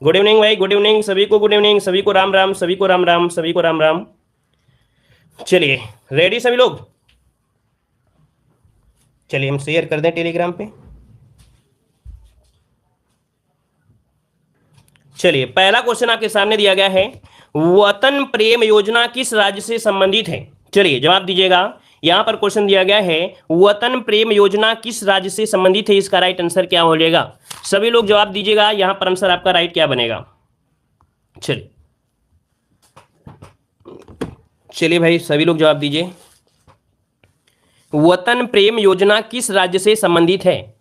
Good evening भाई, good evening सभी को, गुड इवनिंग सभी को, राम राम सभी को, राम राम सभी को, राम राम। चलिए, रेडी सभी लोग? चलिए हम शेयर कर दें टेलीग्राम पे। चलिए, पहला क्वेश्चन आपके सामने दिया गया है, वतन प्रेम योजना किस राज्य से संबंधित है? चलिए जवाब दीजिएगा। यहां पर क्वेश्चन दिया गया है, वतन प्रेम योजना किस राज्य से संबंधित है? इसका राइट आंसर क्या हो जाएगा? सभी लोग जवाब दीजिएगा। यहां पर आंसर आपका राइट क्या बनेगा? चलिए चलिए भाई, सभी लोग जवाब दीजिए। वतन प्रेम योजना किस राज्य से संबंधित है?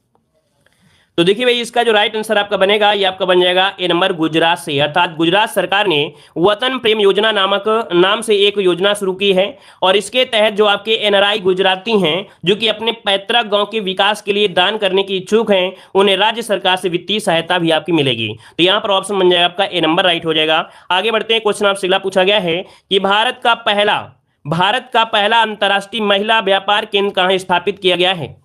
तो देखिए भाई, इसका जो राइट आंसर आपका बनेगा, ये आपका बन जाएगा ए नंबर, गुजरात से। अर्थात गुजरात सरकार ने वतन प्रेम योजना नामक नाम से एक योजना शुरू की है, और इसके तहत जो आपके एनआरआई गुजराती हैं, जो कि अपने पैतृक गांव के विकास के लिए दान करने की इच्छुक हैं, उन्हें राज्य सरकार से वित्तीय सहायता भी आपकी मिलेगी। तो यहाँ पर ऑप्शन बन जाएगा आपका ए नंबर, राइट हो जाएगा। आगे बढ़ते हैं, क्वेश्चन आपसे अगला पूछा गया है कि भारत का पहला अंतर्राष्ट्रीय महिला व्यापार केंद्र कहाँ स्थापित किया गया है?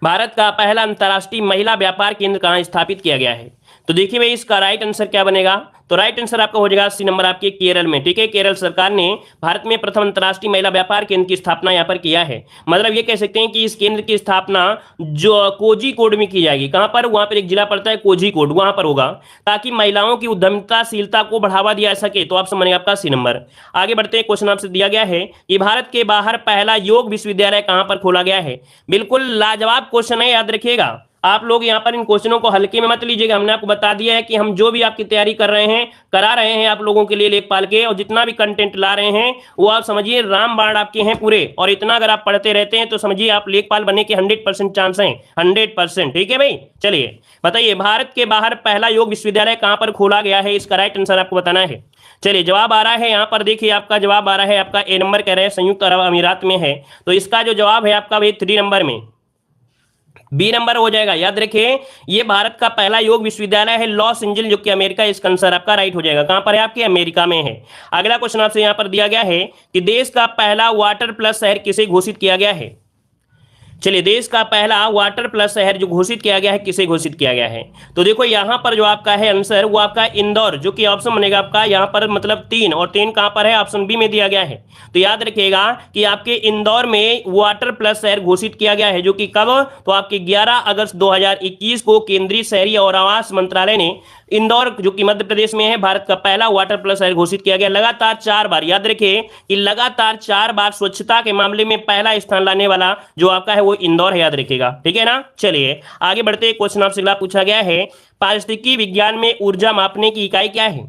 भारत का पहला अंतर्राष्ट्रीय महिला व्यापार केंद्र कहाँ स्थापित किया गया है? तो देखिए भाई, इसका राइट आंसर क्या बनेगा? तो राइट आंसर आपका हो जाएगा सी नंबर, आपके केरल में। ठीक है, केरल सरकार ने भारत में प्रथम अंतर्राष्ट्रीय महिला व्यापार केंद्र की स्थापना यहाँ पर किया है। मतलब ये कह सकते हैं कि इस केंद्र की स्थापना जो कोझिकोड में की जाएगी। कहाँ पर? वहां पर एक जिला पड़ता है कोझिकोड, वहां पर होगा, ताकि महिलाओं की उद्यमताशीलता को बढ़ावा दिया जा सके। तो ऑप्शन बनेगा आपका सी नंबर। आगे बढ़ते हैं, क्वेश्चन आपसे दिया गया है कि भारत के बाहर पहला योग विश्वविद्यालय कहाँ पर खोला गया है? बिल्कुल लाजवाब क्वेश्चन है, याद रखिएगा। आप लोग यहाँ पर इन क्वेश्चनों को हल्के में मत लीजिएगा। हमने आपको बता दिया है कि हम जो भी आपकी तैयारी कर रहे हैं, करा रहे हैं आप लोगों के लिए लेखपाल के, और जितना भी कंटेंट ला रहे हैं वो आप समझिए रामबाण आपके हैं पूरे। और इतना अगर आप पढ़ते रहते हैं तो समझिए आप लेखपाल बनने के 100% चांस हैं, 100%। ठीक है भाई, चलिए बताइए, भारत के बाहर पहला योग विश्वविद्यालय कहां पर खोला गया है? इसका राइट आंसर आपको बताना है। चलिए, जवाब आ रहा है यहाँ पर, देखिए आपका जवाब आ रहा है, आपका ए नंबर कह रहे हैं संयुक्त अरब अमीरात में है। तो इसका जो जवाब है आपका भाई 3 नंबर में बी नंबर हो जाएगा। याद रखिए, ये भारत का पहला योग विश्वविद्यालय है लॉस एंजल, जो कि अमेरिका। इसका आंसर आपका राइट हो जाएगा। कहां पर है? आपके अमेरिका में है। अगला क्वेश्चन आपसे यहां पर दिया गया है कि देश का पहला वाटर प्लस शहर किसे घोषित किया गया है? चलिए, देश का पहला वाटर प्लस शहर जो घोषित किया गया है, किसे घोषित किया गया है? तो देखो यहां पर जो आपका है आंसर, वो आपका इंदौर, जो कि ऑप्शन बनेगा आपका यहां पर, मतलब 3, और 3 कहां पर है? ऑप्शन बी में दिया गया है। तो याद रखिएगा कि आपके इंदौर में वाटर प्लस शहर घोषित किया गया है, जो कि कब? तो आपके 11 अगस्त 2021 को केंद्रीय शहरी और आवास मंत्रालय ने इंदौर, जो कि मध्य प्रदेश में है, भारत का पहला वाटर प्लस शहर घोषित किया गया। लगातार 4 बार, याद रखिए कि लगातार 4 बार स्वच्छता के मामले में पहला स्थान लाने वाला जो आपका है वो इंदौर है, याद रखिएगा। ठीक है ना? चलिए आगे बढ़ते, क्वेश्चन आपसे अगला पूछा गया है, पारिस्थितिकी विज्ञान में ऊर्जा मापने की इकाई क्या है?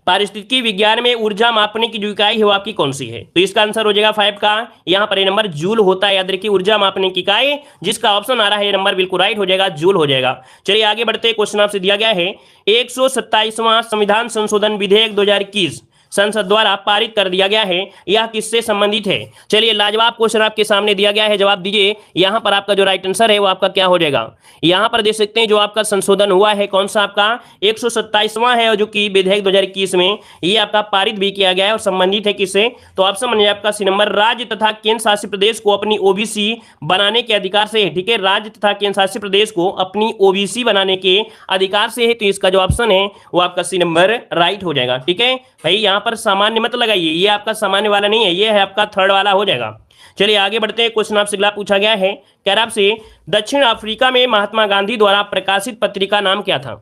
पारिस्थितिकी विज्ञान में ऊर्जा मापने की जो इकाई है वो आपकी कौन सी है? तो इसका आंसर हो जाएगा 5 का, यहां पर ए नंबर जूल होता है। याद रखिए, ऊर्जा मापने की इकाई, जिसका ऑप्शन आ रहा है ए नंबर, बिल्कुल राइट हो जाएगा, जूल हो जाएगा। चलिए आगे बढ़ते, क्वेश्चन आपसे दिया गया है, 127वां संविधान संशोधन विधेयक 2021 संसद द्वारा पारित कर दिया गया है, यह किससे संबंधित है? चलिए, लाजवाब क्वेश्चन आपके सामने दिया गया है, जवाब दीजिए। यहां पर आपका जो राइट आंसर है वो आपका क्या हो जाएगा? यहां पर देख सकते हैं जो आपका संशोधन हुआ है, कौन सा आपका 127वां है, जो कि विधेयक 2021 में ये आपका पारित भी किया गया है, और संबंधित है किससे? तो ऑप्शन बन जाए आपका सी नंबर, राज्य तथा केंद्र शासित प्रदेश को अपनी ओबीसी बनाने के अधिकार से है। ठीक है, राज्य तथा केंद्र शासित प्रदेश को अपनी ओबीसी बनाने के अधिकार से है। तो इसका जो ऑप्शन है वो आपका सी नंबर राइट हो जाएगा। ठीक है भाई, यहां पर सामान्य मत लगाइए, ये आपका सामान्य वाला नहीं है, ये है आपका थर्ड वाला हो जाएगा। चलिए आगे बढ़ते हैं, क्वेश्चन आपसे अगला पूछा गया है, कह रहा आपसे, दक्षिण अफ्रीका में महात्मा गांधी द्वारा प्रकाशित पत्रिका नाम क्या था?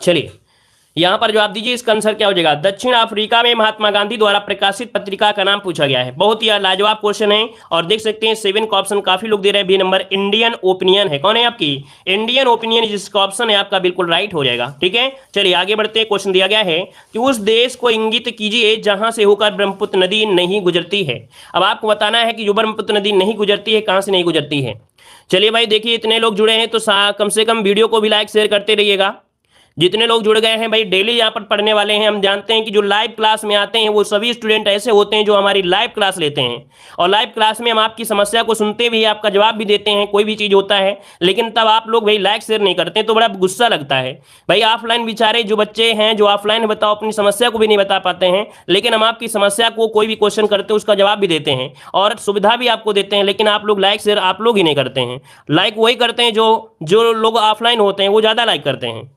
चलिए यहां पर जवाब दीजिए, इसका आंसर क्या हो जाएगा? दक्षिण अफ्रीका में महात्मा गांधी द्वारा प्रकाशित पत्रिका का नाम पूछा गया है। बहुत ही लाजवाब क्वेश्चन है, और देख सकते हैं 7 का ऑप्शन काफी लोग दे रहे हैं, बी नंबर इंडियन ओपिनियन है। कौन है आपकी? इंडियन ओपिनियन, जिसका ऑप्शन है आपका बिल्कुल राइट हो जाएगा। ठीक है, चलिए आगे बढ़ते हैं, क्वेश्चन दिया गया है कि उस देश को इंगित कीजिए जहां से होकर ब्रह्मपुत्र नदी नहीं गुजरती है। अब आपको बताना है कि जो ब्रह्मपुत्र नदी नहीं गुजरती है, कहां से नहीं गुजरती है। चलिए भाई देखिए, इतने लोग जुड़े हैं तो कम से कम वीडियो को भी लाइक शेयर करते रहिएगा। जितने लोग जुड़ गए हैं भाई, डेली यहाँ पर पढ़ने वाले हैं। हम जानते हैं कि जो लाइव क्लास में आते हैं वो सभी स्टूडेंट ऐसे होते हैं जो हमारी लाइव क्लास लेते हैं, और लाइव क्लास में हम आपकी समस्या को सुनते भी, आपका जवाब भी देते हैं, कोई भी चीज़ होता है, लेकिन तब आप लोग भाई लाइक शेयर नहीं करते, तो बड़ा गुस्सा लगता है भाई। ऑफलाइन बेचारे जो बच्चे हैं जो ऑफलाइन बताओ अपनी समस्या को भी नहीं बता पाते हैं, लेकिन हम आपकी समस्या को कोई भी क्वेश्चन करते हैं उसका जवाब भी देते हैं और सुविधा भी आपको देते हैं, लेकिन आप लोग लाइक शेयर आप लोग ही नहीं करते हैं। लाइक वही करते हैं जो लोग ऑफलाइन होते हैं, वो ज़्यादा लाइक करते हैं।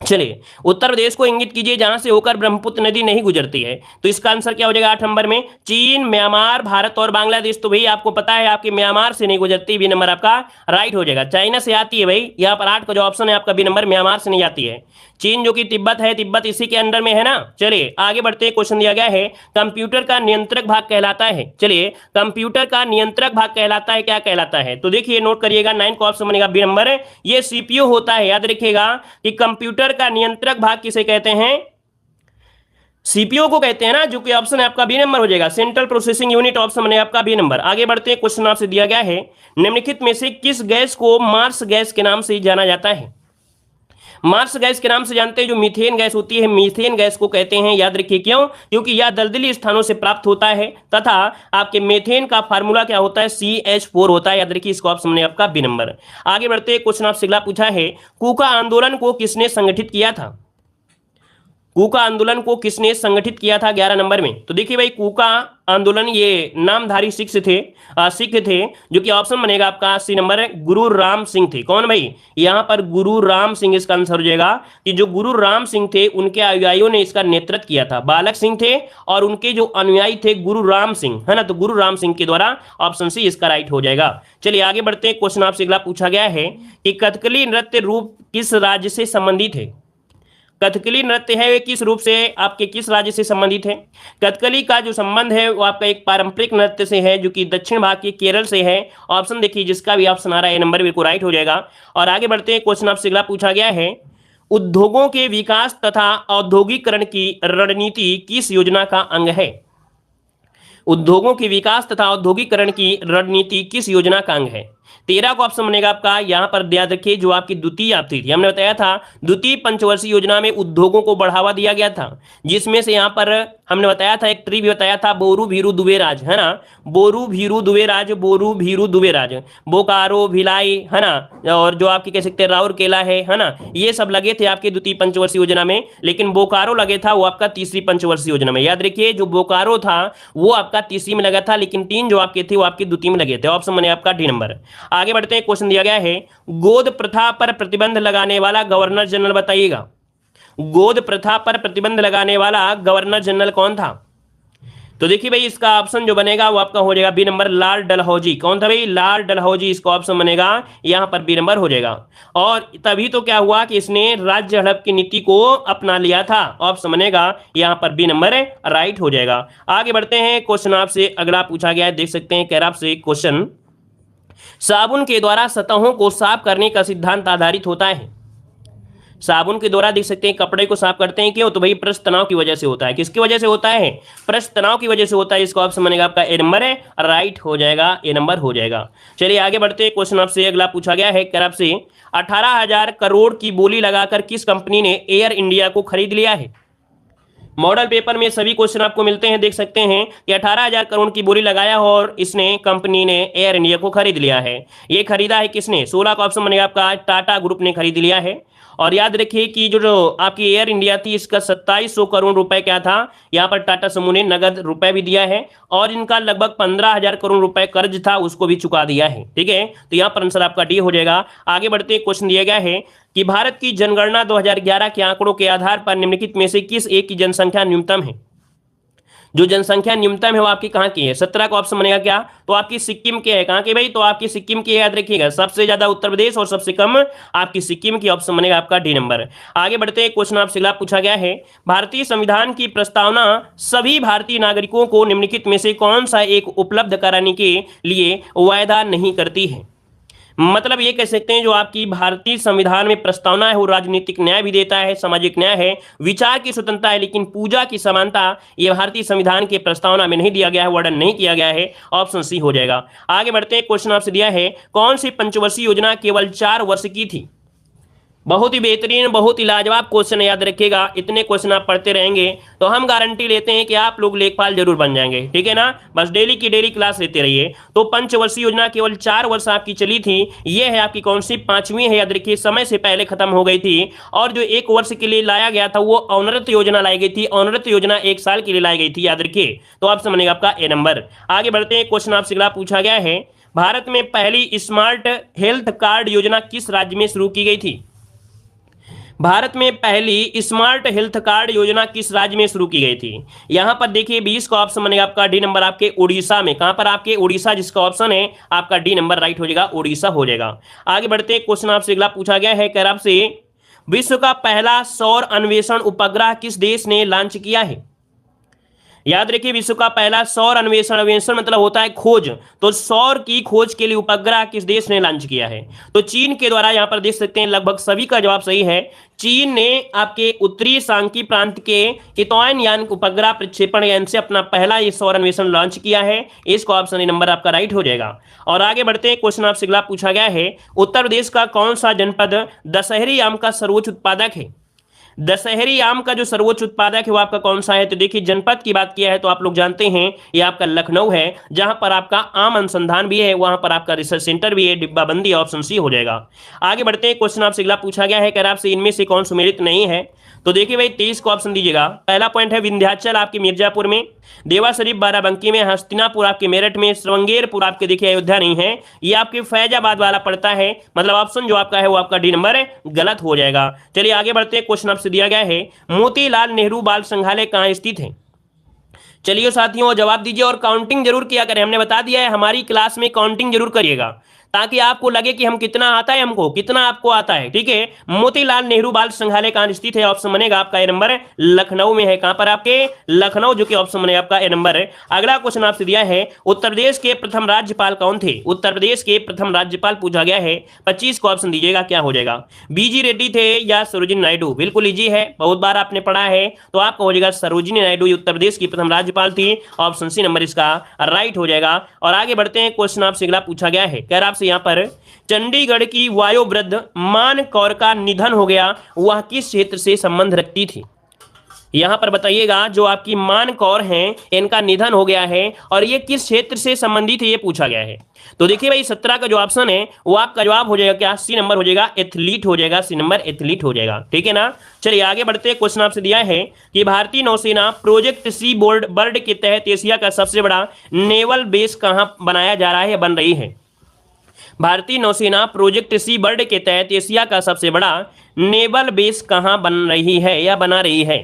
चलिए, उत्तर प्रदेश को इंगित कीजिए जहां से होकर ब्रह्मपुत्र नदी नहीं गुजरती है। तो इसका आंसर क्या हो जाएगा 8 नंबर में? चीन, म्यांमार, भारत और बांग्लादेश। तो भाई आपको पता है आपकी म्यांमार से नहीं गुजरती, बी नंबर आपका राइट हो जाएगा। चाइना से आती है भाई, यहाँ पर 8 का जो ऑप्शन है आपका बी नंबर, म्यांमार से नहीं आती है। चीन जो कि तिब्बत है, तिब्बत इसी के अंडर में है ना। चलिए आगे बढ़ते हैं, क्वेश्चन दिया गया है कंप्यूटर का नियंत्रक भाग कहलाता है। चलिए, कंप्यूटर का नियंत्रक भाग कहलाता है, क्या कहलाता है? तो देखिए नोट करिएगा, 9 का ऑप्शन बनेगा बी नंबर। ये सीपीयू होता है, याद रखिएगा कि कंप्यूटर का नियंत्रक भाग किसे कहते हैं? सीपीयू को कहते हैं ना, जो कि ऑप्शन है आपका बी नंबर हो जाएगा। सेंट्रल प्रोसेसिंग यूनिट ऑप्शन बनेगा आपका बी नंबर। आगे बढ़ते हैं, क्वेश्चन आपसे दिया गया है निम्नलिखित में से किस गैस को मार्स गैस के नाम से जाना जाता है? मार्स गैस के नाम से जानते हैं, जो मीथेन गैस होती है, मीथेन गैस को कहते हैं। याद रखिए क्यों? क्योंकि यह दलदली स्थानों से प्राप्त होता है तथा आपके मीथेन का फार्मूला क्या होता है? CH4 होता है। याद रखिए, इसको ऑप्शन में आपका बी नंबर। आगे बढ़ते हैं, क्वेश्चन आपसे अगला पूछा है कूका आंदोलन को किसने संगठित किया था? कूका आंदोलन को किसने संगठित किया था 11 नंबर में? तो देखिए भाई, कूका आंदोलन ये नामधारी सिख थे जो कि ऑप्शन बनेगा आपका सी नंबर, गुरु राम सिंह थे। कौन भाई? यहां पर गुरु राम सिंह इसका आंसर हो जाएगा कि जो गुरु राम सिंह थे उनके अनुयायियों ने इसका नेतृत्व किया था। बालक सिंह थे और उनके जो अनुयायी थे गुरु राम सिंह, है ना। तो गुरु राम सिंह के द्वारा ऑप्शन सी इसका राइट हो जाएगा। चलिए आगे बढ़ते हैं, क्वेश्चन आपसे अगला पूछा गया है कि कथकली नृत्य रूप किस राज्य से संबंधित है? कथकली नृत्य है किस रूप से आपके किस राज्य से संबंधित है? कथकली का जो संबंध है वो आपका एक पारंपरिक नृत्य से है जो कि दक्षिण भाग के केरल से है। ऑप्शन देखिए, जिसका भी ऑप्शन आ रहा है नंबर बिल्कुल राइट हो जाएगा। और आगे बढ़ते हैं, क्वेश्चन आपसे अगला पूछा गया है उद्योगों के विकास तथा औद्योगिकरण की रणनीति किस योजना का अंग है? उद्योगों के विकास तथा औद्योगिकरण की रणनीति किस योजना का अंग है? 13 का ऑप्शन बनेगा आपका। यहां पर याद रखिए, जो आपकी द्वितीय आपती थी, हमने बताया था द्वितीय पंचवर्षीय योजना में उद्योगों को बढ़ावा दिया गया था, जिसमें से यहां पर हमने बताया था, एक ट्री भी बताया था, बोरू भीरू दुबेराज, है ना। बोरू भीरू दुबेराज, बोरू भीरू दुबेराज, बोकारो, भिलाई, है ना, और जो आपकी कह सकते हैं राउरकेला है ना, ये सब लगे थे आपके द्वितीय पंचवर्षीय योजना में। लेकिन बोकारो लगे था वो आपका तीसरी पंचवर्षीय योजना में। याद रखिए, जो बोकारो था वो आपका तीसरी में लगा था, लेकिन 3 जो आपके थे वो आपके द्वितीय में लगे थे। ऑप्शन बने आपका डी नंबर। आगे बढ़ते हैं, क्वेश्चन दिया गया है गोद प्रथा पर प्रतिबंध लगाने वाला गवर्नर जनरल बताइएगा। गोद प्रथा पर प्रतिबंध लगाने वाला गवर्नर जनरल कौन था? तो देखिए भाई, इसका ऑप्शन जो बनेगा वो आपका हो जाएगा बी नंबर, लॉर्ड डलहौजी। कौन था भाई? लॉर्ड डलहौजी, इसका ऑप्शन बनेगा यहां पर बी नंबर हो जाएगा। और तभी तो क्या हुआ कि इसने राज्य हड़प की नीति को अपना लिया था। ऑप्शन बनेगा यहां पर बी नंबर राइट हो जाएगा। आगे बढ़ते हैं, क्वेश्चन आपसे अगला पूछा गया है, देख सकते हैं, कह रहा आपसे क्वेश्चन साबुन के द्वारा सतहों को साफ करने का सिद्धांत आधारित होता है। साबुन के द्वारा देख सकते हैं कपड़े को साफ करते हैं, क्यों? तो भाई पृष्ठ तनाव की वजह से होता है। किसकी वजह से होता है? पृष्ठ तनाव की वजह से होता है। इसका ऑप्शन बनेगा आपका ए नंबर है, राइट हो जाएगा, ए नंबर हो जाएगा। चलिए आगे बढ़ते हैं, क्वेश्चन आपसे अगला पूछा गया है, कर आपसे 18,000 करोड़ की बोली लगाकर किस कंपनी ने एयर इंडिया को खरीद लिया है? मॉडल पेपर में सभी क्वेश्चन आपको मिलते हैं, देख सकते हैं कि 18,000 करोड़ की बोली लगाया और इसने कंपनी ने एयर इंडिया को खरीद लिया है। ये खरीदा है किसने? 16 का ऑप्शन बनेगा आपका, टाटा ग्रुप ने खरीद लिया है। और याद रखिए कि जो आपकी एयर इंडिया थी, इसका 2700 करोड़ रुपए क्या था, यहाँ पर टाटा समूह ने नगद रुपए भी दिया है और इनका लगभग 15,000 करोड़ रुपए कर्ज था, उसको भी चुका दिया है। ठीक है, तो यहाँ पर आंसर आपका डी हो जाएगा। आगे बढ़ते क्वेश्चन दिया गया है कि भारत की जनगणना 2011 के आंकड़ों के आधार पर निम्नलिखित में से किस एक की जनसंख्या न्यूनतम है? जो जनसंख्या न्यूनतम है वो आपकी कहाँ की है? 17 का ऑप्शन बनेगा क्या? तो आपकी सिक्किम के है। कहाँ की भाई? तो आपकी सिक्किम की, याद रखिएगा, सबसे ज्यादा उत्तर प्रदेश और सबसे कम आपकी सिक्किम की। ऑप्शन बनेगा आपका डी नंबर। आगे बढ़ते हैं, क्वेश्चन आपसे अगला पूछा गया है भारतीय संविधान की प्रस्तावना सभी भारतीय नागरिकों को निम्नलिखित में से कौन सा एक उपलब्ध कराने के लिए वायदा नहीं करती है? मतलब ये कह सकते हैं जो आपकी भारतीय संविधान में प्रस्तावना है वो राजनीतिक न्याय भी देता है, सामाजिक न्याय है, विचार की स्वतंत्रता है, लेकिन पूजा की समानता ये भारतीय संविधान के प्रस्तावना में नहीं दिया गया है, वर्णन नहीं किया गया है। ऑप्शन सी हो जाएगा। आगे बढ़ते हैं, क्वेश्चन आपसे दिया है कौन सी पंचवर्षीय योजना केवल 4 वर्ष की थी? बहुत ही बेहतरीन, बहुत ही लाजवाब क्वेश्चन, याद रखिएगा। इतने क्वेश्चन आप पढ़ते रहेंगे तो हम गारंटी लेते हैं कि आप लोग लेखपाल जरूर बन जाएंगे। ठीक है ना, बस डेली की डेली क्लास लेते रहिए। तो पंचवर्षीय योजना केवल 4 वर्ष आपकी चली थी। ये है आपकी कौन सी? 5वीं है, याद रखिए, समय से पहले खत्म हो गई थी। और जो 1 वर्ष के लिए लाया गया था वो अनवरत योजना लाई गई थी। अनवरत योजना 1 साल के लिए लाई गई थी, याद रखिए। तो ऑप्शन बनेगा आपका ए नंबर। आगे बढ़ते हैं, क्वेश्चन आपसे अगला पूछा गया है भारत में पहली स्मार्ट हेल्थ कार्ड योजना किस राज्य में शुरू की गई थी? भारत में पहली स्मार्ट हेल्थ कार्ड योजना किस राज्य में शुरू की गई थी? यहां पर देखिए 20 का ऑप्शन बनेगा आपका डी नंबर आपके उड़ीसा में। कहां पर? आपके उड़ीसा, जिसका ऑप्शन है आपका डी नंबर राइट हो जाएगा, उड़ीसा हो जाएगा। आगे बढ़ते हैं, क्वेश्चन आपसे अगला पूछा गया है, कह रहा आपसे विश्व का पहला सौर अन्वेषण उपग्रह किस देश ने लॉन्च किया है? याद रखिए, विश्व का पहला सौर अन्वेषण, अन्वेषण मतलब होता है खोज, तो सौर की खोज के लिए उपग्रह किस देश ने लॉन्च किया है? तो चीन के द्वारा। यहां पर देख सकते हैं लगभग सभी का जवाब सही है। चीन ने आपके उत्तरी सांकी प्रांत के कितौन यान उपग्रह प्रक्षेपण यान से अपना पहला ये सौर अन्वेषण लॉन्च किया है। इसका ऑप्शन नंबर आपका राइट हो जाएगा। और आगे बढ़ते हैं, क्वेश्चन आपसे अगला पूछा गया है, उत्तर प्रदेश का कौन सा जनपद दशहरी आम का सर्वोच्च उत्पादक है? दशहरी आम का जो सर्वोच्च उत्पादक है वो आपका कौन सा है? तो देखिए, जनपद की बात किया है तो आप लोग जानते हैं ये आपका लखनऊ है, जहां पर आपका आम अनुसंधान भी है, वहां पर आपका रिसर्च सेंटर भी है। डिब्बाबंदी ऑप्शन सी हो जाएगा। आगे बढ़ते हैं, क्वेश्चन आपसे अगला पूछा गया है, कह आपसे इनमें से कौन सुमेलित नहीं है? तो देखिए भाई 23 को ऑप्शन दीजिएगा। पहला पॉइंट है विंध्याचल आपके मिर्जापुर में, देवा शरीफ बाराबंकी में, हस्तिनापुर आपके मेरठ में, श्रृंगेरपुर आपके देखिए अयोध्या नहीं है, ये आपके फैजाबाद वाला पड़ता है। मतलब ऑप्शन जो आपका है वो आपका डी नंबर गलत हो जाएगा। चलिए आगे बढ़ते हैं, क्वेश्चन आपसे दिया गया है, मोतीलाल नेहरू बाल संग्रहालय कहाँ स्थित है? चलिए साथियों जवाब दीजिए और काउंटिंग जरूर किया करें। हमने बता दिया है हमारी क्लास में काउंटिंग जरूर करिएगा, ताकि आपको लगे कि हम कितना आता है, हमको कितना आपको आता है। ठीक है, मोतीलाल नेहरू बाल संग्रहालय कहां स्थित है? ऑप्शन बनेगा आपका ए नंबर लखनऊ में है। कहां पर? आपके लखनऊ, जो कि ऑप्शन बनेगा आपका ए नंबर है। अगला क्वेश्चन आपसे दिया है, उत्तर प्रदेश के प्रथम राज्यपाल कौन थे? उत्तर प्रदेश के प्रथम राज्यपाल पूछा गया है। 25 को ऑप्शन दीजिएगा, क्या हो जाएगा? बीजी रेड्डी थे या सरोजिनी नायडू? बिल्कुल इजी है, बहुत बार आपने पढ़ा है, तो आपका हो जाएगा सरोजिनी नायडू उत्तर प्रदेश की प्रथम राज्यपाल थी। ऑप्शन सी नंबर इसका राइट हो जाएगा। और आगे बढ़ते हैं, क्वेश्चन आपसे अगला पूछा गया है, कह रहा आपसे यहां पर चंडीगढ़ की वयोवृद्ध मान कौर का निधन हो गया, वह किस क्षेत्र से संबंध रखती थी? यहां पर बताइएगा, जो आपकी मान कौर हैं इनका निधन हो गया है और ये किस क्षेत्र से संबंधित है, ये पूछा गया है। तो देखिए भाई 17 का जो ऑप्शन है वो आपका जवाब हो जाएगा क्या? सी नंबर हो जाएगा, एथलीट हो जाएगा, सी नंबर एथलीट हो जाएगा। ठीक है ना। चलिए आगे बढ़ते हैं, क्वेश्चन आपसे दिया है कि भारतीय नौसेना प्रोजेक्ट सी बोर्ड बर्ड के तहत एशिया का सबसे बड़ा नेवल बेस कहां बनाया जा रहा है या बन रही है? भारतीय नौसेना प्रोजेक्ट सी बर्ड के तहत एशिया का सबसे बड़ा नेवल बेस कहां बन रही है या बना रही है?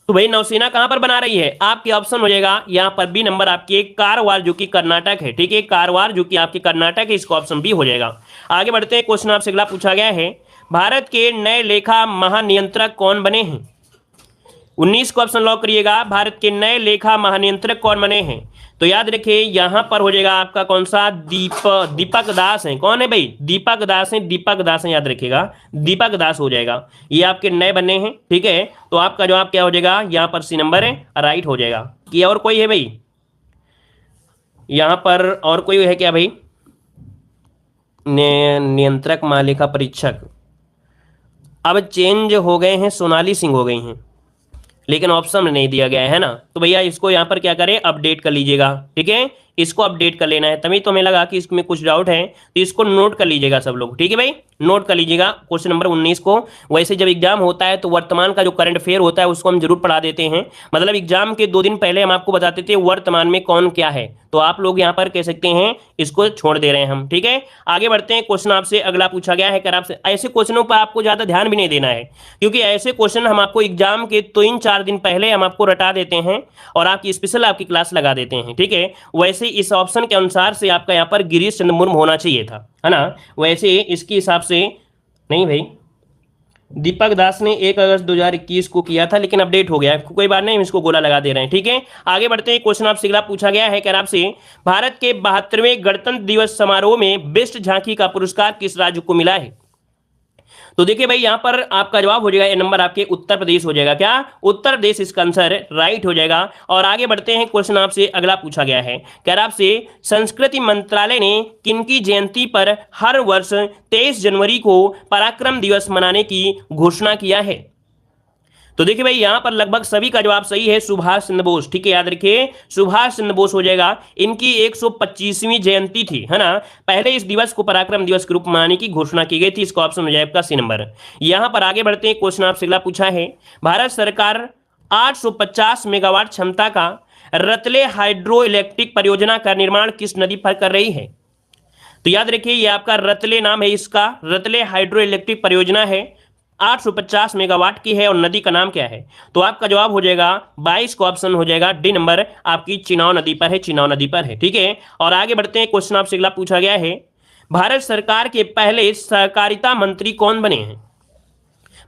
तो भाई नौसेना कहां पर बना रही है? आपके ऑप्शन हो जाएगा यहां पर बी नंबर आपके कारवार, जो कि कर्नाटक है। ठीक है, कारवार जो कि आपके कर्नाटक है, इसका ऑप्शन बी हो जाएगा। आगे बढ़ते हैं, क्वेश्चन आपसे अगला पूछा गया है, भारत के नए लेखा महानियंत्रक कौन बने हैं? 19 को ऑप्शन लॉक करिएगा। भारत के नए लेखा महानियंत्रक कौन बने हैं? तो याद रखिए यहां पर हो जाएगा आपका कौन सा? दीपक दास है। कौन है भाई? दीपक दास है, दीपक दास है, याद रखिएगा दीपक दास हो जाएगा। ये आपके नए बने हैं। ठीक है, तो आपका जवाब क्या हो जाएगा? यहां पर सी नंबर है राइट हो जाएगा। कि और कोई है भाई यहां पर? और कोई है क्या भाई? नियंत्रक महालेखा परीक्षक अब चेंज हो गए हैं, सोनाली सिंह हो गई हैं, लेकिन ऑप्शन में नहीं दिया गया है ना। तो भैया इसको यहाँ पर क्या करें? अपडेट कर लीजिएगा। ठीक है, इसको अपडेट कर लेना है। तभी तो हमें लगा कि इसमें कुछ डाउट है, तो इसको नोट कर लीजिएगा सब लोग। ठीक है भाई, नोट कर लीजिएगा क्वेश्चन नंबर 19 को। वैसे जब एग्जाम होता है तो वर्तमान का जो करंट अफेयर होता है उसको हम जरूर पढ़ा देते हैं। मतलब एग्जाम के 2 दिन पहले हम आपको बताते थे वर्तमान में कौन क्या है, तो आप लोग यहाँ पर कह सकते हैं इसको छोड़ दे रहे हैं हम। ठीक है, आगे बढ़ते हैं, क्वेश्चन आपसे अगला पूछा गया है, कर आपसे ऐसे क्वेश्चनों पर आपको ज्यादा ध्यान भी नहीं देना है, क्योंकि ऐसे क्वेश्चन हम आपको एग्जाम के 3-4 दिन पहले हम आपको रटा देते हैं और आपकी स्पेशल आपकी क्लास लगा देते हैं। ठीक है, वैसे इस ऑप्शन के अनुसार से आपका यहाँ पर गिरीश चंद्र मुर्मू होना चाहिए था, है ना। वैसे इसके हिसाब से नहीं भाई, दीपक दास ने 1 अगस्त 2021 को किया था, लेकिन अपडेट हो गया है, कोई बात नहीं, हम इसको गोला लगा दे रहे हैं। ठीक है, आगे बढ़ते हैं, क्वेश्चन आपसे अगला पूछा गया है, कह आपसे भारत के 72वें गणतंत्र दिवस समारोह में बेस्ट झांकी का पुरस्कार किस राज्य को मिला है? तो देखिए भाई यहां पर आपका जवाब हो जाएगा ए नंबर आपके उत्तर प्रदेश हो जाएगा। क्या? उत्तर प्रदेश इसका आंसर राइट हो जाएगा। और आगे बढ़ते हैं, क्वेश्चन आपसे अगला पूछा गया है, कह रहा आपसे संस्कृति मंत्रालय ने किनकी जयंती पर हर वर्ष 23 जनवरी को पराक्रम दिवस मनाने की घोषणा किया है? तो देखिए भाई यहां पर लगभग सभी का जवाब सही है, सुभाष चंद्र बोस। ठीक है, याद रखिए सुभाष चंद्र बोस हो जाएगा। इनकी 125वीं जयंती थी, है ना। पहले इस दिवस को पराक्रम दिवस के रूप में मनाने की घोषणा की गई थी। इसका ऑप्शन हो जाएगा सी नंबर। यहां पर आगे बढ़ते हैं, क्वेश्चन आपसे अगला पूछा है, भारत सरकार 850 मेगावाट क्षमता का रतले हाइड्रो इलेक्ट्रिक परियोजना का निर्माण किस नदी पर कर रही है? तो याद रखिए ये आपका रतले नाम है इसका, रतले हाइड्रो इलेक्ट्रिक परियोजना है, 850 मेगावाट की है और नदी का नाम क्या है? तो आपका जवाब हो जाएगा 22 का ऑप्शन हो जाएगा डी नंबर, आपकी चिनाव नदी पर है, चिनाव नदी पर है। ठीक है, और आगे बढ़ते हैं। क्वेश्चन आपसे अगला पूछा गया है, भारत सरकार के पहले सहकारिता मंत्री कौन बने हैं?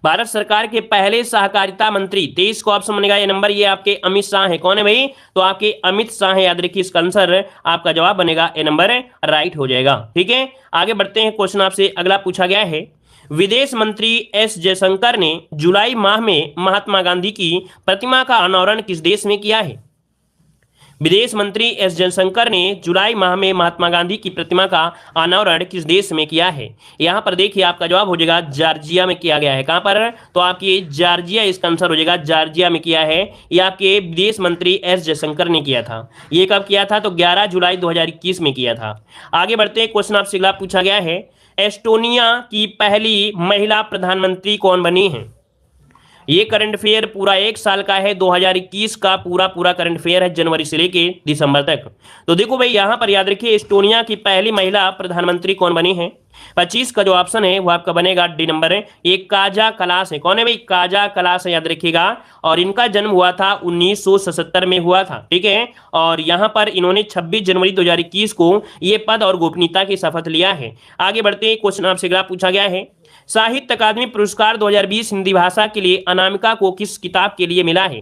भारत सरकार के पहले सहकारिता मंत्री, 23 को ऑप्शन बनेगा ये नंबर, ये आपके अमित शाह है। कौन है भाई? तो आपके अमित शाह है। याद रखिए इसका आंसर, आपका जवाब बनेगा ए नंबर, राइट हो जाएगा। ठीक है, आगे बढ़ते हैं। क्वेश्चन आपसे अगला पूछा गया है, विदेश मंत्री एस जयशंकर ने जुलाई माह में महात्मा गांधी की प्रतिमा का अनावरण किस देश में किया है? विदेश मंत्री एस जयशंकर ने जुलाई माह में महात्मा गांधी की प्रतिमा का अनावरण किस देश में किया है? यहां पर देखिए आपका जवाब हो जाएगा जॉर्जिया में किया गया है। कहां पर? तो आपकी जॉर्जिया इसका आंसर हो जाएगा, जॉर्जिया में किया है। ये आपके विदेश मंत्री एस जयशंकर ने किया था। ये कब किया था? तो 11 जुलाई 2021 में किया था। आगे बढ़ते हैं। क्वेश्चन आपसे अगला पूछा गया है, एस्टोनिया की पहली महिला प्रधानमंत्री कौन बनी है? ये करंट अफेयर पूरा एक साल का है, 2021 का पूरा करंट अफेयर है, जनवरी से लेके दिसंबर तक। तो देखो भाई यहां पर याद रखिए एस्टोनिया की पहली महिला प्रधानमंत्री कौन बनी है? 25 का जो ऑप्शन है वो आपका बनेगा डी नंबर है, ये काजा कलास है। कौन है भाई? काजा कलास है, याद रखिएगा। और इनका जन्म हुआ था 1977 में हुआ था। ठीक है, और यहां पर इन्होंने 26 जनवरी 2021 को ये पद और गोपनीयता की शपथ लिया है। आगे बढ़ते हैं। क्वेश्चन आपसे अगला पूछा गया है, साहित्य अकादमी पुरस्कार 2020 हिंदी भाषा के लिए अनामिका को किस किताब के लिए मिला है?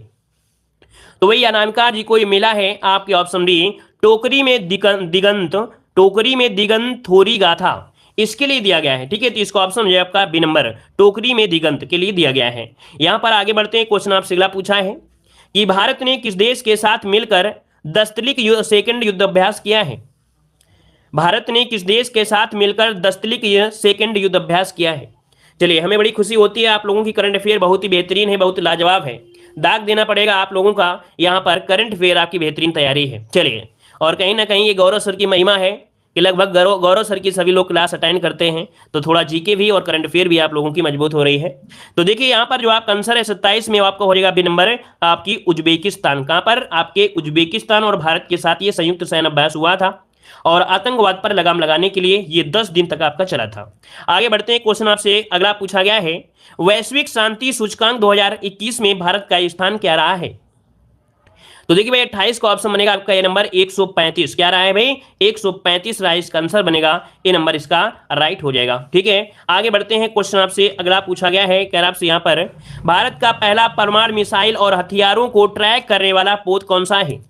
तो वही अनामिका जी को ये मिला है आपके ऑप्शन डी, टोकरी में दिगंत, टोकरी में दिगंत थोरी गाथा, इसके लिए दिया गया है। ठीक है, तो इसका ऑप्शन है आपका बी नंबर, टोकरी में दिगंत के लिए दिया गया है। यहां पर आगे बढ़ते हैं। क्वेश्चन आपसे अगला पूछा है कि भारत ने किस देश के साथ मिलकर दस्तलिक सेकंड युद्ध अभ्यास किया है? भारत ने किस देश के साथ मिलकर दस्तलिक सेकंड युद्ध अभ्यास किया है? चलिए, हमें बड़ी खुशी होती है, आप लोगों की करंट अफेयर बहुत ही बेहतरीन है, बहुत लाजवाब है। दाग देना पड़ेगा आप लोगों का, यहाँ पर करंट अफेयर आपकी बेहतरीन तैयारी है। चलिए, और कहीं ना कहीं ये गौरव सर की महिमा है कि लगभग गौरव सर की सभी लोग क्लास अटेंड करते हैं, तो थोड़ा जीके भी और करंट अफेयर भी आप लोगों की मजबूत हो रही है। तो देखिए यहाँ पर जो आपका आंसर है 27 में आपका हो जाएगा बी नंबर, आपकी उज्बेकिस्तान। कहाँ पर? आपके उज्बेकिस्तान और भारत के साथ ये संयुक्त सैन्य अभ्यास हुआ था और आतंकवाद पर लगाम लगाने के लिए ये 10 दिन तक आपका चला था। आगे बढ़ते हैं। क्वेश्चन आपसे अगला पूछा गया है, वैश्विक शांति सूचकांक 2021 में भारत का स्थान क्या रहा है? तो देखिए भाई 28 का ऑप्शन बनेगा आपका ये नंबर 135। क्या रहा है भाई? 135 रहा है, इसका आंसर बनेगा ये नंबर, इसका राइट हो जाएगा। ठीक है, आगे बढ़ते हैं। क्वेश्चन आपसे अगला पूछा गया है, कह रहा आपसे यहाँ पर, भारत का पहला परमाणु मिसाइल और हथियारों को ट्रैक करने वाला पोत कौन सा है?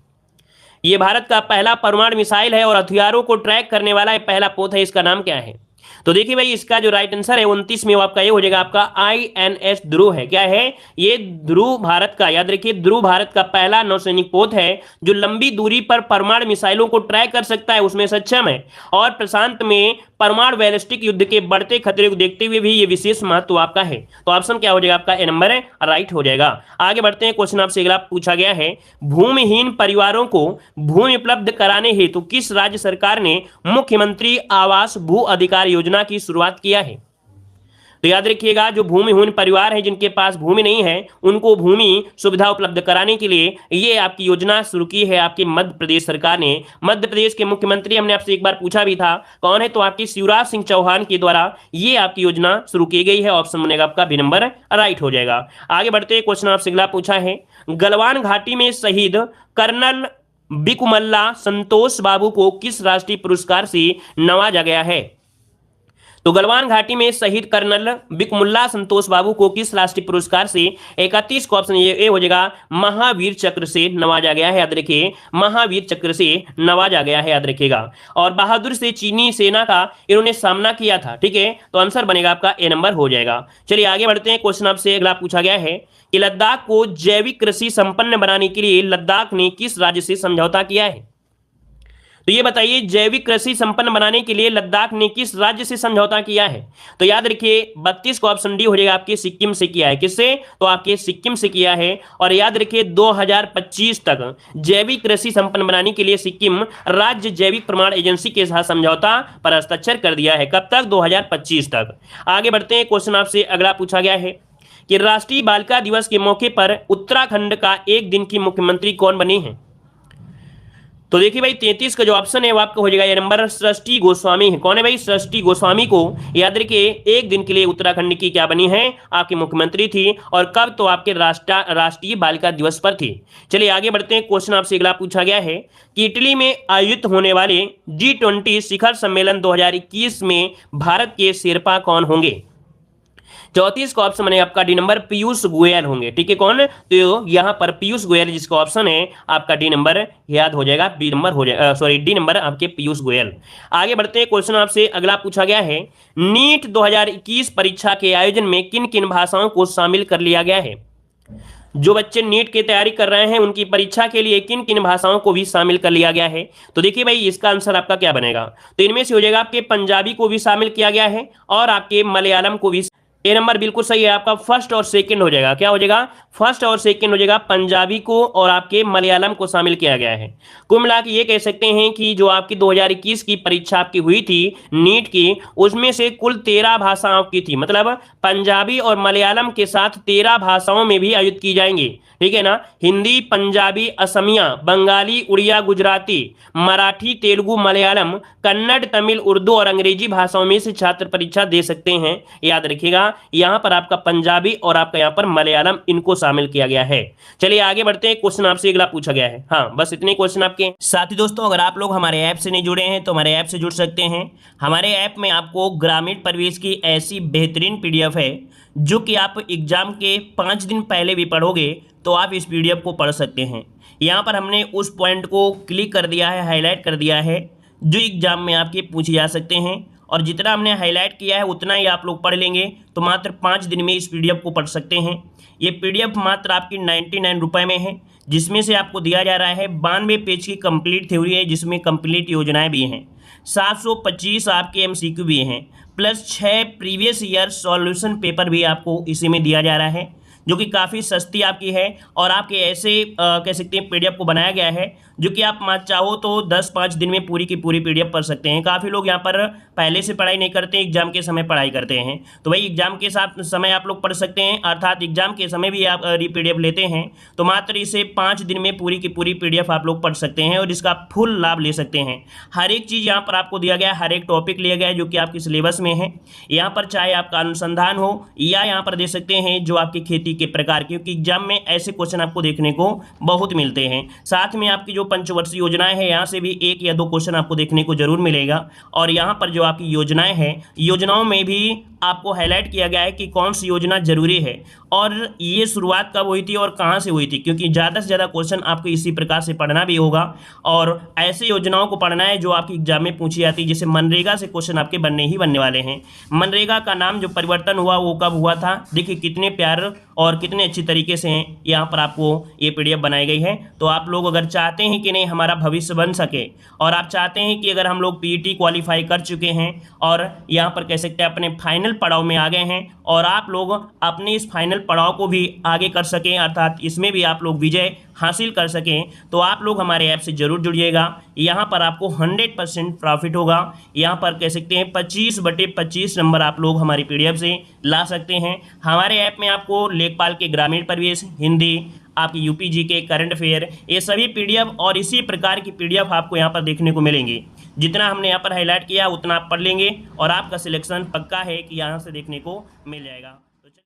ये भारत का पहला परमाणु मिसाइल है और हथियारों को ट्रैक करने वाला पहला पोत है, इसका नाम क्या है? तो देखिए भाई इसका जो राइट आंसर है 29 में आपका ये हो जाएगा आपका INS ध्रुव है। क्या है ये? ध्रुव भारत का, याद रखिए ध्रुव भारत का पहला नौसैनिक पोत है जो लंबी दूरी पर परमाणु मिसाइलों को ट्रैक कर सकता है, उसमें सक्षम है और प्रशांत में परमाणु बैलिस्टिक युद्ध के बढ़ते खतरे को देखते हुए भी ये विशेष महत्व आपका है। तो ऑप्शन क्या हो जाएगा आपका? ए नंबर है, राइट हो जाएगा। आगे बढ़ते हैं। क्वेश्चन आपसे अगला पूछा गया है, भूमिहीन परिवारों को भूमि उपलब्ध कराने हेतु किस राज्य सरकार ने मुख्यमंत्री आवास भू अधिकार योजना की शुरुआत किया है? तो याद रखिएगा जो भूमिहीन परिवार है जिनके पास भूमि नहीं है उनको भूमि सुविधा उपलब्ध कराने के लिए ये आपकी योजना शुरू की है आपकी मध्य प्रदेश सरकार ने। मध्य प्रदेश के मुख्यमंत्री हमने आपसे एक बार पूछा भी था कौन है, तो आपकी शिवराज सिंह चौहान के द्वारा ये आपकी योजना शुरू की गई है। ऑप्शन बनेगा आपका बी नंबर, राइट हो जाएगा। आगे बढ़ते हैं। क्वेश्चन आपसे अगला पूछा है, गलवान घाटी में शहीद कर्नल बिकुमल्ला संतोष बाबू को किस राष्ट्रीय पुरस्कार से नवाजा गया है? तो गलवान घाटी में शहीद कर्नल बिकमुल्ला संतोष बाबू को किस राष्ट्रीय पुरस्कार से 31 का ऑप्शन ये हो जाएगा महावीर चक्र से नवाजा गया है। याद रखिए महावीर चक्र से नवाजा गया है, याद रखिएगा। और बहादुर से चीनी सेना का इन्होंने सामना किया था। ठीक है, तो आंसर बनेगा आपका ए नंबर हो जाएगा। चलिए आगे बढ़ते हैं। क्वेश्चन आपसे अगला पूछा गया है कि लद्दाख को जैविक कृषि संपन्न बनाने के लिए लद्दाख ने किस राज्य से समझौता किया है? तो ये बताइए जैविक कृषि संपन्न बनाने के लिए लद्दाख ने किस राज्य से समझौता किया है? तो याद रखिए 32 का ऑप्शन डी हो जाएगा आपके सिक्किम से किया है। किससे? तो आपके सिक्किम से किया है। और याद रखिए 2025 तक जैविक कृषि संपन्न बनाने के लिए सिक्किम राज्य जैविक प्रमाण एजेंसी के साथ समझौता पर हस्ताक्षर कर दिया है। कब तक? 2025 तक। आगे बढ़ते हैं। क्वेश्चन आपसे अगला पूछा गया है कि राष्ट्रीय बालिका दिवस के मौके पर उत्तराखंड का एक दिन की मुख्यमंत्री कौन बनी है? तो देखिए भाई 33 का जो ऑप्शन है वो आपका हो जाएगा ये नंबर सृष्टि गोस्वामी है। कौन है भाई? सृष्टि गोस्वामी को याद रखिए एक दिन के लिए उत्तराखंड की क्या बनी है? आपकी मुख्यमंत्री थी। और कब? तो आपके राष्ट्रीय बालिका दिवस पर थी। चलिए आगे बढ़ते हैं। क्वेश्चन आपसे अगला पूछा गया है कि इटली में आयोजित होने वाले G20 शिखर सम्मेलन 2021 में भारत के शेरपा कौन होंगे? 34 का ऑप्शन बने आपका डी नंबर पीयूष गोयल होंगे। ठीक है, कौन? तो यहां पर पीयूष गोयल जिसका ऑप्शन है आपका डी नंबर याद हो जाएगा, बी नंबर हो जाएगा, सॉरी डी नंबर आपके पीयूष गोयल। आगे बढ़ते हैं। क्वेश्चन आपसे अगला पूछा गया है नीट 2021 परीक्षा के आयोजन में किन किन भाषाओं को शामिल कर लिया गया है? जो बच्चे नीट की तैयारी कर रहे हैं उनकी परीक्षा के लिए किन किन भाषाओं को भी शामिल कर लिया गया है? तो देखिए भाई इसका आंसर आपका क्या बनेगा? तो इनमें से हो जाएगा आपके पंजाबी को भी शामिल किया गया है और आपके मलयालम को भी। ए नंबर बिल्कुल सही है आपका, फर्स्ट और सेकंड हो जाएगा। क्या हो जाएगा? फर्स्ट और सेकंड हो जाएगा। पंजाबी को और आपके मलयालम को शामिल किया गया है। कुल मिला के ये कह सकते हैं कि जो आपकी 2021 की परीक्षा आपकी हुई थी नीट की, उसमें से कुल 13 भाषाओं की थी, मतलब पंजाबी और मलयालम के साथ 13 भाषाओं में भी आयोजित की जाएंगी। ठीक है ना? हिंदी, पंजाबी, असमिया, बंगाली, उड़िया, गुजराती, मराठी, तेलुगु, मलयालम, कन्नड़, तमिल, उर्दू और अंग्रेजी भाषाओं में से छात्र परीक्षा दे सकते हैं। याद रखिएगा यहां पर आपका पंजाबी और आपका यहां पर मलयालम इनको शामिल किया गया है। चलिए आगे बढ़ते हैं। क्वेश्चन आपसे अगला पूछा गया है। हाँ बस इतने क्वेश्चन आपके। साथ ही दोस्तों अगर आप लोग हमारे ऐप से नहीं जुड़े हैं तो हमारे ऐप से जुड़ सकते हैं। हमारे ऐप में आपको ग्रामीण प्रवेश की ऐसी बेहतरीन पीडीएफ है जो कि आप एग्जाम के 5 दिन पहले भी पढ़ोगे तो आप इस पीडीएफ को पढ़ सकते हैं। यहाँ पर हमने उस पॉइंट को क्लिक कर दिया है, हाईलाइट कर दिया है जो एग्जाम में आपके पूछे जा सकते हैं, और जितना हमने हाईलाइट किया है उतना ही आप लोग पढ़ लेंगे तो मात्र 5 दिन में इस पीडीएफ को पढ़ सकते हैं। ये पीडीएफ मात्र आपकी 99 रुपये में है, जिसमें से आपको दिया जा रहा है 92 पेज की कंप्लीट थ्योरी है, जिसमें कंप्लीट योजनाएं भी हैं, 725 आपके एमसीक्यू भी हैं, plus 6 previous year solution paper भी आपको इसी में दिया जा रहा है, जो कि काफ़ी सस्ती आपकी है। और आपके ऐसे कह सकते हैं पीडीएफ को बनाया गया है जो कि आप चाहो तो 10-5 दिन में पूरी की पूरी पीडीएफ पढ़ सकते हैं। काफ़ी लोग यहाँ पर पहले से पढ़ाई नहीं करते, एग्जाम के समय पढ़ाई करते हैं, तो भाई एग्जाम के साथ समय आप लोग पढ़ सकते हैं, अर्थात एग्जाम के समय भी आप पीडीएफ लेते हैं तो मात्र इसे 5 दिन में पूरी की पूरी पीडीएफ आप लोग पढ़ सकते हैं और इसका फुल लाभ ले सकते हैं। हर एक चीज़ यहाँ पर आपको दिया गया है, हर एक टॉपिक लिया गया है जो कि आपके सिलेबस में है। यहाँ पर चाहे आपका अनुसंधान हो या यहाँ पर दे सकते हैं जो आपकी खेती के प्रकार, क्योंकि एग्जाम में ऐसे क्वेश्चन आपको देखने को बहुत मिलते हैं। साथ में आपकी जो पंचवर्षीय योजनाएं हैं यहाँ से भी 1 या 2 क्वेश्चन आपको देखने को जरूर मिलेगा। और यहाँ पर जो आपकी योजनाएं हैं, योजनाओं में भी आपको हाईलाइट किया गया है कि कौन सी योजना जरूरी है और ये शुरुआत कब हुई थी और कहाँ से हुई थी, क्योंकि ज़्यादा से ज़्यादा क्वेश्चन आपको इसी प्रकार से पढ़ना भी होगा और ऐसे योजनाओं को पढ़ना है जो आपकी एग्जाम में पूछी जाती है। जैसे मनरेगा से क्वेश्चन आपके बनने ही बनने वाले हैं। मनरेगा का नाम जो परिवर्तन हुआ वो कब हुआ था? देखिए कितने प्यार और कितने अच्छी तरीके से यहाँ पर आपको ये पीडीएफ बनाई गई है। तो आप लोग अगर चाहते हैं कि नहीं हमारा भविष्य बन सके और आप चाहते हैं कि अगर हम लोग पीईटी क्वालिफाई कर चुके हैं और यहाँ पर कह सकते हैं अपने फाइनल पड़ाव में आ गए हैं और आप लोग अपने इस फाइनल पड़ाव को भी आगे कर सकें, अर्थात इसमें भी आप लोग विजय हासिल कर सकें, तो आप लोग हमारे ऐप से जरूर जुड़िएगा। यहाँ पर आपको 100% प्रॉफिट होगा। यहाँ पर कह सकते हैं 25/25 नंबर आप लोग हमारी पीडीएफ से ला सकते हैं। हमारे ऐप में आपको लेखपाल के ग्रामीण परिवेश, हिंदी, आपकी यूपीजी के करंट अफेयर, ये सभी पीडीएफ और इसी प्रकार की पीडीएफ आपको यहाँ पर देखने को मिलेंगी। जितना हमने यहाँ पर हाईलाइट किया उतना आप पढ़ लेंगे और आपका सिलेक्शन पक्का है कि यहाँ से देखने को मिल जाएगा।